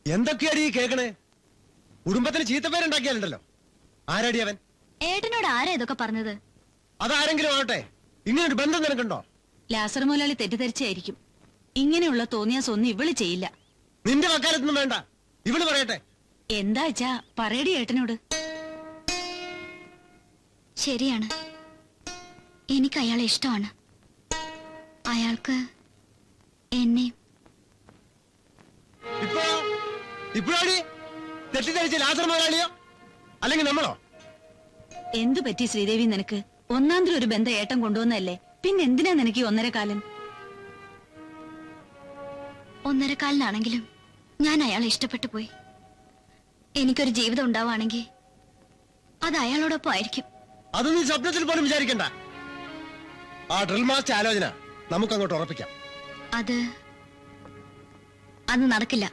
എന്തൊക്കെയാടി ഈ കേക്കണേ? കുടുംബത്തിന് ചീത്തപ്പേരുണ്ടാക്കിയാലുണ്ടല്ലോ. ആരാടി അവൻ? ഏട്ടനോട് ആരാ ഇതൊക്കെ പറഞ്ഞത്? അതാരെങ്കിലും ആവട്ടെ, ഇങ്ങനൊരു ബന്ധം നിനക്കുണ്ടോ? ലാസർ മുതലാളി തെറ്റിദ്ധരിച്ചായിരിക്കും. ഇങ്ങനെയുള്ള തോന്നിയാസൊന്നും ഇവള് ചെയ്യില്ല. നിന്റെ വക്കാലത്തൊന്നും വേണ്ട, ഇവള് പറയട്ടെ. എന്താച്ചാ പറയടി ഏട്ടനോട്. ശരിയാണ്, എനിക്ക് അയാളെ ഇഷ്ടമാണ്. അയാൾക്ക് എന്നെ. ഇപ്പോഴാടി തെറ്റിദ്ധരിച്ച ലാസർ മുതലാളിയോ അല്ലെങ്കിൽ നമ്മളോ? എന്തു പറ്റി ശ്രീദേവി നിനക്ക്? ഒന്നാന്തരം ഒരു ബന്ധം ഏട്ടൻ കൊണ്ടുവന്നല്ലേ, പിന്നെ എന്തിനാ നിനക്ക് ഈ 1.5 കാലം? 1.5 കാലിനാണെങ്കിലും ഞാൻ അയാളെ ഇഷ്ടപ്പെട്ടു പോയി. എനിക്കൊരു ജീവിതം ഉണ്ടാവുകയാണെങ്കിൽ അത് അയാളോടൊപ്പം ആയിരിക്കും. അത് നീ സ്വപ്നത്തിൽ പോലും വിചാരിക്കണ്ട. ആ ഡ്രിൽ മാസ്റ്റർ ആലോചന നമുക്ക് അങ്ങോട്ട് ഉറപ്പിക്കാം. അത് നടക്കില്ല.